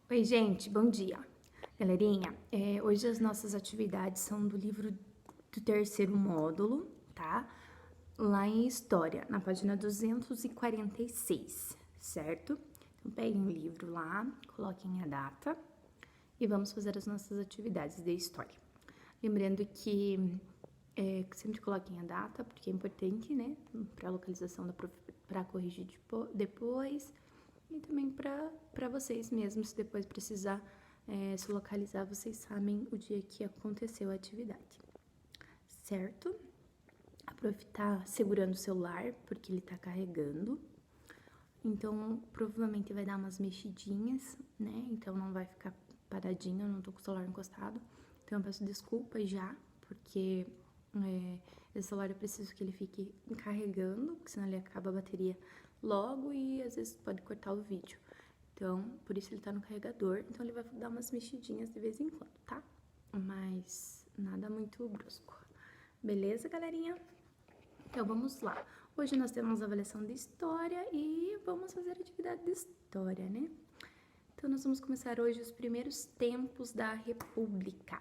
Oi, gente, bom dia. Galerinha, hoje as nossas atividades são do livro do terceiro módulo, tá? Lá em História, na página 246, certo? Então, peguem o livro lá, coloquem a data e vamos fazer as nossas atividades de História. Lembrando que sempre coloquem a data, porque é importante, né? Para a localização para corrigir depois. E também para vocês mesmos, se depois precisar se localizar, vocês sabem o dia que aconteceu a atividade, certo? A prof tá segurando o celular porque ele tá carregando, então provavelmente vai dar umas mexidinhas, né? Então não vai ficar paradinho, eu não tô com o celular encostado. Então eu peço desculpas já, porque esse celular eu preciso que ele fique carregando, porque senão ele acaba a bateria logo e às vezes pode cortar o vídeo. Então, por isso ele tá no carregador, então ele vai dar umas mexidinhas de vez em quando, tá? Mas nada muito brusco. Beleza, galerinha? Então, vamos lá. Hoje nós temos avaliação de história e vamos fazer atividade de história, né? Então, nós vamos começar hoje os primeiros tempos da República,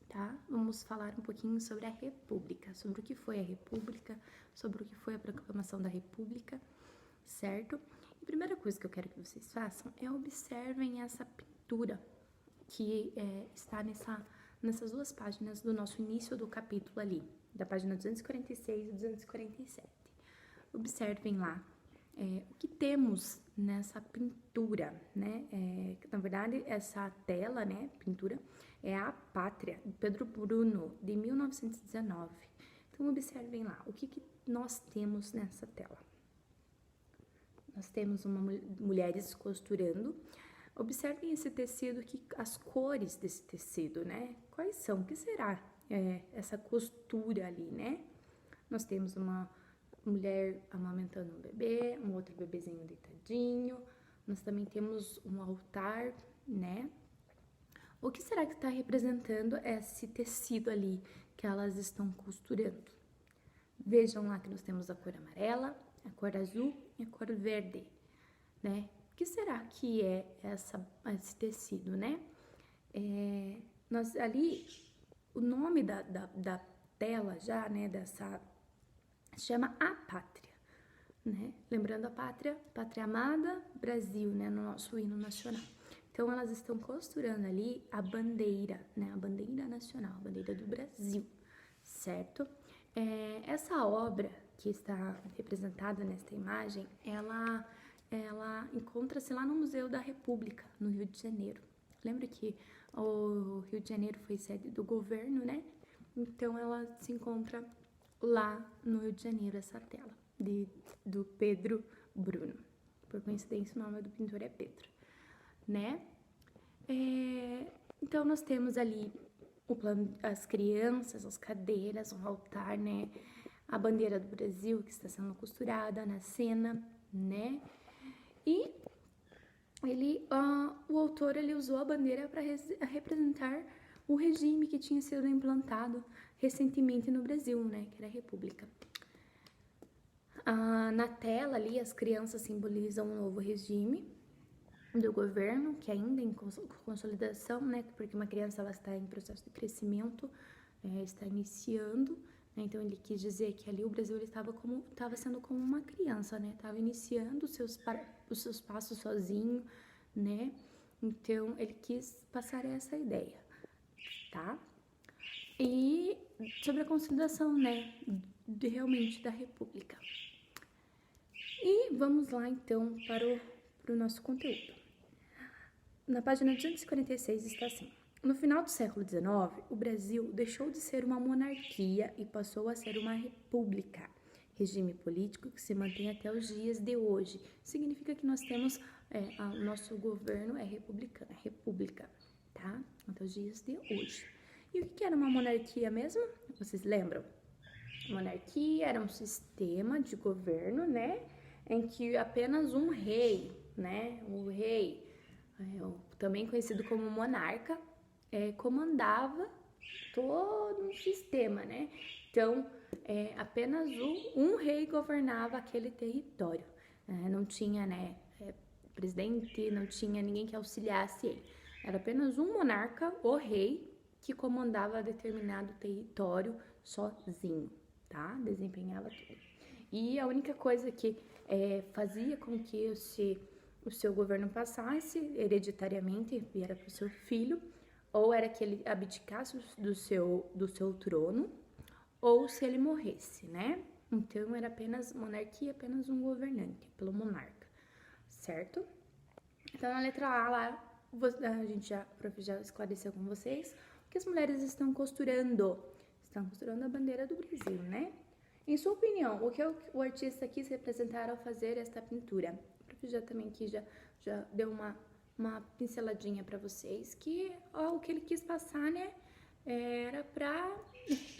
tá? Vamos falar um pouquinho sobre a República, sobre o que foi a República, sobre o que foi a proclamação da República, certo? A primeira coisa que eu quero que vocês façam é observem essa pintura que está nessas duas páginas do nosso início do capítulo ali, da página 246 e 247. Observem lá o que temos nessa pintura, né? Na verdade, essa tela, né, pintura, é a Pátria, de Pedro Bruno, de 1919. Então, observem lá o que nós temos nessa tela. Nós temos mulheres costurando. Observem esse tecido, as cores desse tecido, né? Quais são? O que será essa costura ali, né? Nós temos uma mulher amamentando um bebê, um outro bebezinho deitadinho. Nós também temos um altar, né? O que será que está representando esse tecido ali que elas estão costurando? Vejam lá que nós temos a cor amarela, a cor azul e a cor verde, né? O que será que é esse tecido, né? Ali, o nome da tela já, né, se chama A Pátria, né? Lembrando a pátria amada, Brasil, né, no nosso hino nacional. Então, elas estão costurando ali a bandeira, né, a bandeira nacional, a bandeira do Brasil, certo? Essa obra que está representada nesta imagem, ela encontra-se lá no Museu da República, no Rio de Janeiro. Lembra que o Rio de Janeiro foi sede do governo, né? Então, ela se encontra lá no Rio de Janeiro, essa tela do Pedro Bruno. Por coincidência, o nome do pintor é Pedro, né? Então, nós temos ali as crianças, as cadeiras, um altar, né? A bandeira do Brasil que está sendo costurada na cena, né? E o autor usou a bandeira para representar o regime que tinha sido implantado recentemente no Brasil, né? Que era a República. Na tela ali, as crianças simbolizam um novo regime do governo, que ainda em consolidação, né? Porque uma criança ela está em processo de crescimento, está iniciando, né? Então ele quis dizer que ali o Brasil estava sendo como uma criança, né? Estava iniciando os seus passos sozinho, né? Então ele quis passar essa ideia, tá? E sobre a consolidação, né? Realmente da República. E vamos lá então para o nosso conteúdo. Na página 246 está assim: no final do século XIX, o Brasil deixou de ser uma monarquia e passou a ser uma república, regime político que se mantém até os dias de hoje. Significa que nós temos, o nosso governo é republicano, é república, tá? Até os dias de hoje. E o que era uma monarquia mesmo? Vocês lembram? Monarquia era um sistema de governo, né? Em que apenas um rei, né? O rei, também conhecido como monarca, comandava todo um sistema, né? Então, apenas um rei governava aquele território. Não tinha, né, presidente, não tinha ninguém que auxiliasse ele. Era apenas um monarca, o rei, que comandava determinado território sozinho, tá? Desempenhava tudo. E a única coisa que fazia com que o seu governo passasse hereditariamente, era para o seu filho, ou era que ele abdicasse do seu trono, ou se ele morresse, né? Então era apenas monarquia, apenas um governante pelo monarca, certo? Então na letra A lá, a gente já esclareceu com vocês que as mulheres estão costurando a bandeira do Brasil, né? Em sua opinião, o que o artista quis representar ao fazer esta pintura? O prof. já também aqui já deu uma pinceladinha para vocês, que o que ele quis passar, né, era para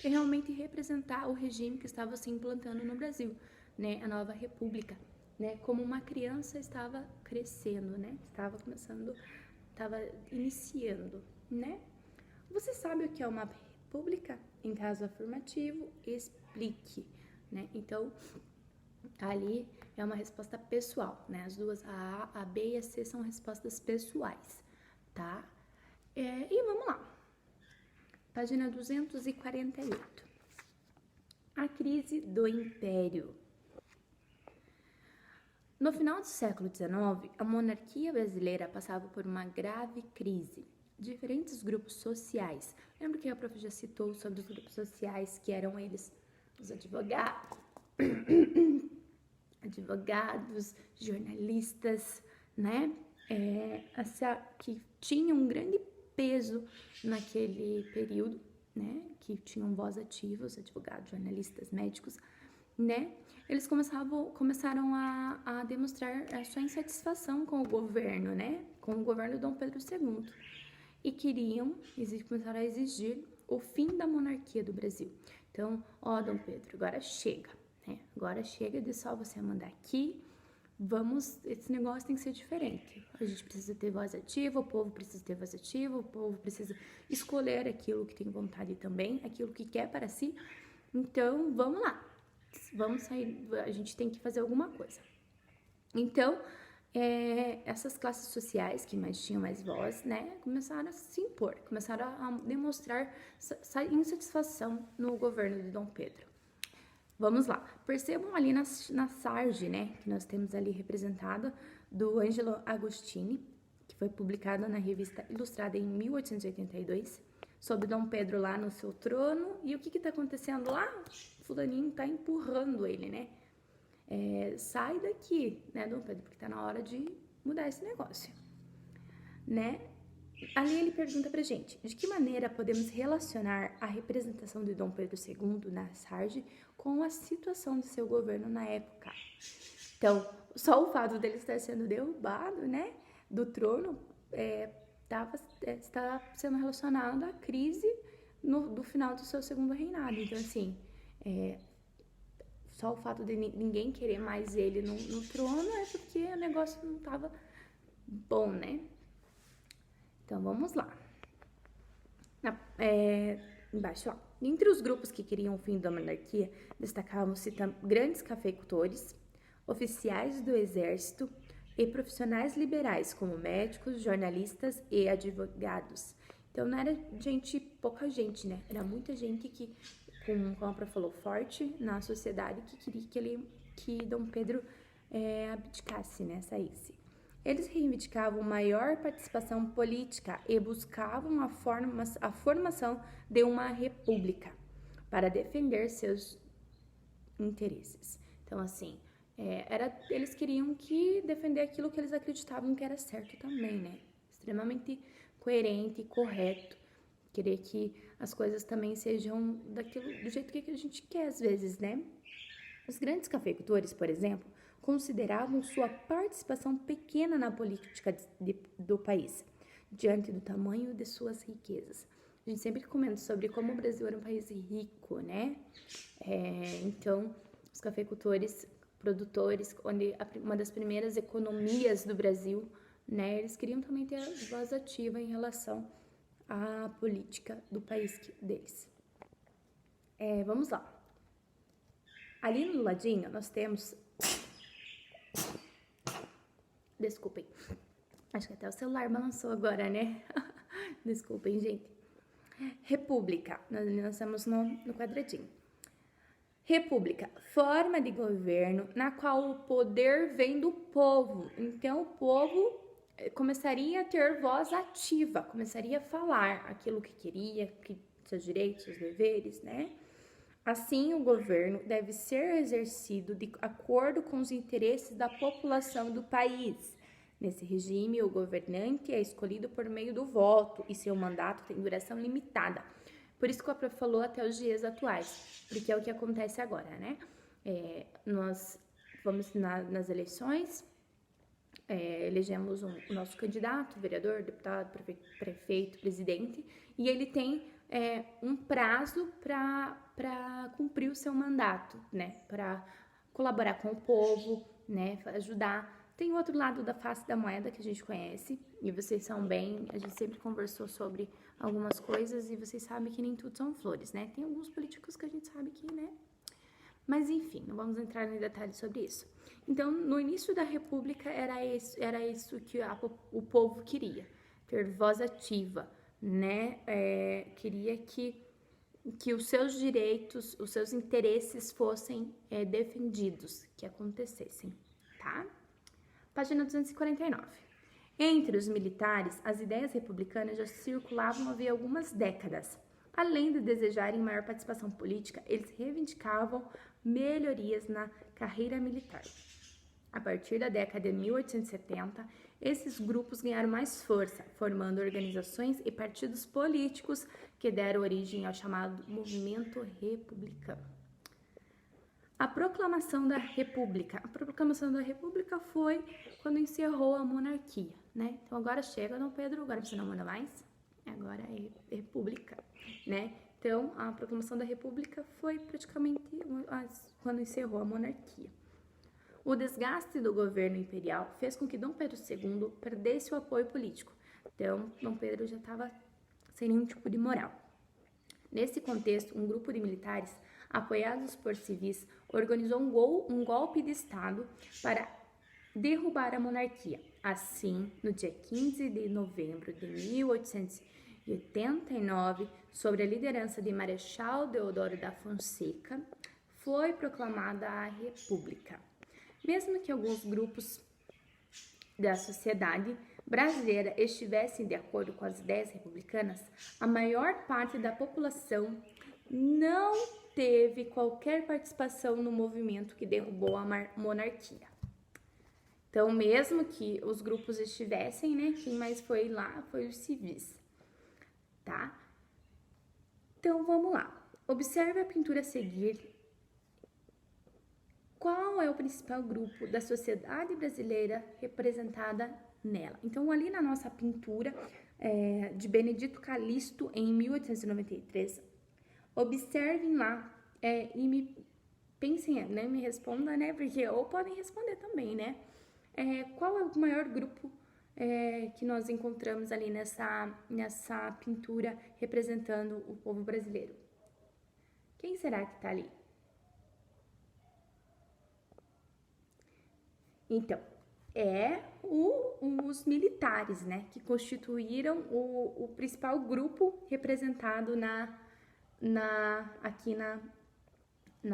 realmente representar o regime que estava se implantando no Brasil, né, a nova república, né, como uma criança estava crescendo, né, estava iniciando, né. Você sabe o que é uma república? Em caso afirmativo, explique, né? Então, ali é uma resposta pessoal, né? As duas, a B e a C são respostas pessoais, tá? E vamos lá. Página 248. A crise do Império. No final do século XIX, a monarquia brasileira passava por uma grave crise. Diferentes grupos sociais. Lembra que a prof já citou sobre os grupos sociais, que eram eles os advogados, jornalistas, né? Que tinham um grande peso naquele período, né? Que tinham voz ativa, os advogados, jornalistas, médicos, né? Eles começaram a demonstrar a sua insatisfação com o governo, né? Com o governo de Dom Pedro II. E começaram a exigir o fim da monarquia do Brasil. Então, Dom Pedro, agora chega, né? Agora chega de só você mandar aqui, esse negócio tem que ser diferente. A gente precisa ter voz ativa, o povo precisa ter voz ativa, o povo precisa escolher aquilo que tem vontade também, aquilo que quer para si. Então, vamos lá, vamos sair, a gente tem que fazer alguma coisa. Então, essas classes sociais que tinham mais voz, né, começaram a se impor, começaram a demonstrar insatisfação no governo de Dom Pedro. Vamos lá, percebam ali na sarge, né, que nós temos ali representada, do Ângelo Agostini, que foi publicada na revista Ilustrada em 1882, sobre Dom Pedro lá no seu trono, e o que está acontecendo lá? O fulaninho está empurrando ele, né? Sai daqui, né, Dom Pedro, porque tá na hora de mudar esse negócio, né? Ali ele pergunta pra gente, de que maneira podemos relacionar a representação de Dom Pedro II na sarge com a situação de seu governo na época? Então, só o fato dele estar sendo derrubado, né, do trono, está sendo relacionado à crise do final do seu segundo reinado. Então, assim, só o fato de ninguém querer mais ele no trono é porque o negócio não estava bom, né? Então, vamos lá. Embaixo, ó. Entre os grupos que queriam o fim da monarquia, destacavam-se grandes cafeicultores, oficiais do exército e profissionais liberais, como médicos, jornalistas e advogados. Então, não era pouca gente, né? Era muita gente que, como a Prof falou, forte na sociedade, que queria que Dom Pedro abdicasse, né? Saísse. Eles reivindicavam maior participação política e buscavam a formação de uma república para defender seus interesses. Então, assim, eles queriam defender aquilo que eles acreditavam que era certo também, né? Extremamente coerente e correto. Querer que as coisas também sejam do jeito que a gente quer às vezes, né? Os grandes cafeicultores, por exemplo, consideravam sua participação pequena na política do país, diante do tamanho de suas riquezas. A gente sempre comenta sobre como o Brasil era um país rico, né? Então, os cafeicultores, produtores, uma das primeiras economias do Brasil, né? Eles queriam também ter a voz ativa em relação à política do país deles. Vamos lá. Ali no ladinho, nós temos Desculpem. Acho que até o celular balançou agora, né? Desculpem, gente. República. Nós estamos no quadradinho. República, forma de governo na qual o poder vem do povo. Então, o povo começaria a ter voz ativa, começaria a falar aquilo que queria, seus direitos, seus deveres, né? Assim, o governo deve ser exercido de acordo com os interesses da população do país. Nesse regime, o governante é escolhido por meio do voto e seu mandato tem duração limitada. Por isso que o Prof falou até os dias atuais, porque é o que acontece agora, né? Nós vamos nas eleições, elegemos o nosso candidato, vereador, deputado, prefeito, presidente, e ele tem um prazo para cumprir o seu mandato, né? Para colaborar com o povo, né? Ajudar. Tem o outro lado da face da moeda que a gente conhece, e vocês são bem, a gente sempre conversou sobre algumas coisas, e vocês sabem que nem tudo são flores, né? Tem alguns políticos que a gente sabe que, né? Mas enfim, não vamos entrar em detalhes sobre isso. Então, no início da República, era isso que o povo queria, ter voz ativa, né? Queria que os seus direitos, os seus interesses fossem defendidos, que acontecessem, tá? Página 249. Entre os militares, as ideias republicanas já circulavam havia algumas décadas. Além de desejarem maior participação política, eles reivindicavam melhorias na carreira militar. A partir da década de 1870, esses grupos ganharam mais força, formando organizações e partidos políticos que deram origem ao chamado movimento republicano. A proclamação da República. A proclamação da República foi quando encerrou a monarquia, né? Então agora chega Dom Pedro, agora você não manda mais, agora é República, né? Então a proclamação da República foi praticamente quando encerrou a monarquia. O desgaste do governo imperial fez com que Dom Pedro II perdesse o apoio político. Então Dom Pedro já estava sem nenhum tipo de moral. Nesse contexto, um grupo de militares apoiados por civis, organizou um golpe de Estado para derrubar a monarquia. Assim, no dia 15 de novembro de 1889, sob a liderança de Marechal Deodoro da Fonseca, foi proclamada a República. Mesmo que alguns grupos da sociedade brasileira estivessem de acordo com as ideias republicanas, a maior parte da população não teve qualquer participação no movimento que derrubou a monarquia. Então, mesmo que os grupos estivessem, né, quem mais foi lá foi os civis, tá? Então, vamos lá. Observe a pintura a seguir. Qual é o principal grupo da sociedade brasileira representada nela? Então, ali na nossa pintura de Benedito Calixto, em 1893, observem lá e pensem, né, me responda, né, porque ou podem responder também, né? Qual é o maior grupo que nós encontramos ali nessa pintura representando o povo brasileiro? Quem será que tá ali? Então, os militares, né, que constituíram o principal grupo representado aqui na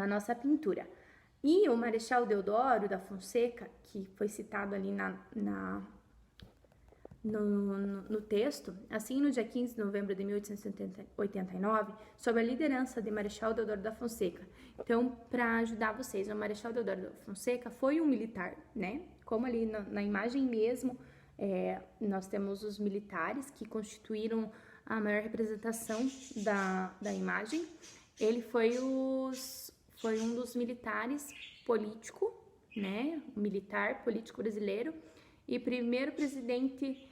nossa pintura. E o Marechal Deodoro da Fonseca, que foi citado ali no texto, assim, no dia 15 de novembro de 1889, sob a liderança de Marechal Deodoro da Fonseca. Então, para ajudar vocês, o Marechal Deodoro da Fonseca foi um militar, né? Como ali na imagem mesmo, nós temos os militares que constituíram a maior representação da imagem. Ele foi um dos militares político, né? Militar político brasileiro e primeiro presidente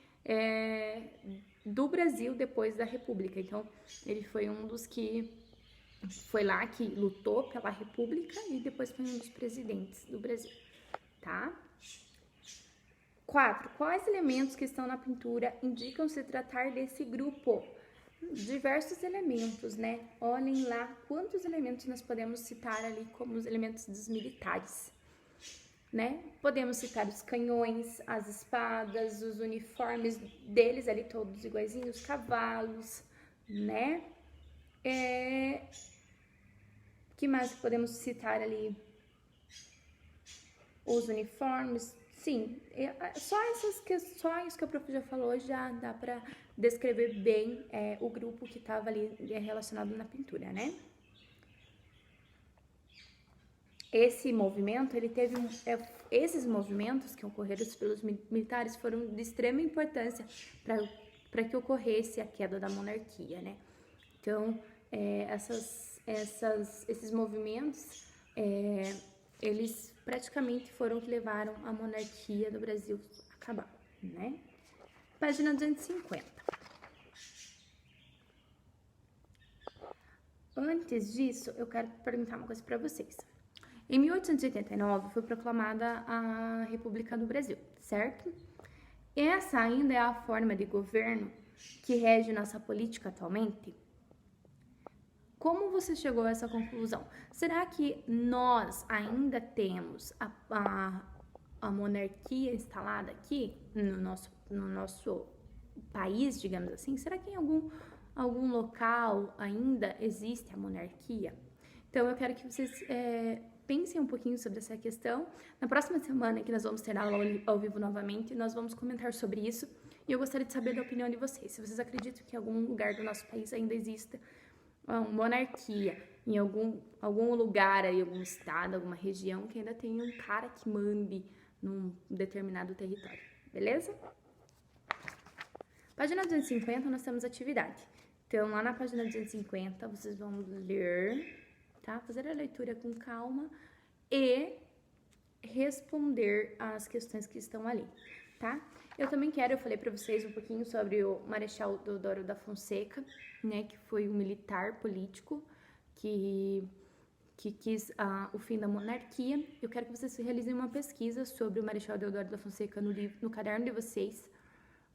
do Brasil depois da República. Então, ele foi um dos que foi lá que lutou pela República e depois foi um dos presidentes do Brasil, tá? 4. Quais elementos que estão na pintura indicam se tratar desse grupo? Diversos elementos, né? Olhem lá quantos elementos nós podemos citar ali como os elementos dos militares. né? Podemos citar os canhões, as espadas, os uniformes deles ali todos iguaizinhos, os cavalos, né? Que mais podemos citar ali? Os uniformes, sim, só isso que a prof já falou já dá para descrever bem o grupo que estava ali relacionado na pintura, né? Esse movimento, ele teve esses movimentos que ocorreram pelos militares foram de extrema importância para que ocorresse a queda da monarquia, né? Então, esses movimentos, eles praticamente foram que levaram a monarquia do Brasil a acabar, né? Página 250. Antes disso, eu quero perguntar uma coisa para vocês. Em 1889 foi proclamada a República do Brasil, certo? Essa ainda é a forma de governo que rege nossa política atualmente? Como você chegou a essa conclusão? Será que nós ainda temos a monarquia instalada aqui no nosso país, digamos assim? Será que em algum local ainda existe a monarquia? Então, eu quero que vocês pensem um pouquinho sobre essa questão. Na próxima semana, que nós vamos ter aula ao vivo novamente, nós vamos comentar sobre isso. E eu gostaria de saber da opinião de vocês. Se vocês acreditam que em algum lugar do nosso país ainda exista uma monarquia, em algum lugar aí, algum estado, alguma região, que ainda tem um cara que mande num determinado território. Beleza? Página 250, nós temos atividade. Então, lá na página 250, vocês vão ler, tá? Fazer a leitura com calma e responder as questões que estão ali, tá? Eu falei para vocês um pouquinho sobre o Marechal Deodoro da Fonseca, né, que foi um militar político que quis o fim da monarquia. Eu quero que vocês realizem uma pesquisa sobre o Marechal Deodoro da Fonseca no caderno de vocês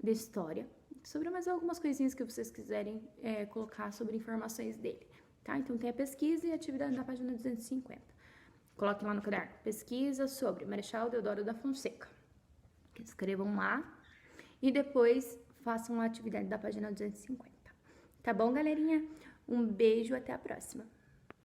de história, sobre mais algumas coisinhas que vocês quiserem colocar sobre informações dele, tá? Então tem a pesquisa e a atividade na página 250. Coloquem lá no caderno, pesquisa sobre Marechal Deodoro da Fonseca. Escrevam lá e depois façam a atividade da página 250. Tá bom, galerinha? Um beijo, até a próxima.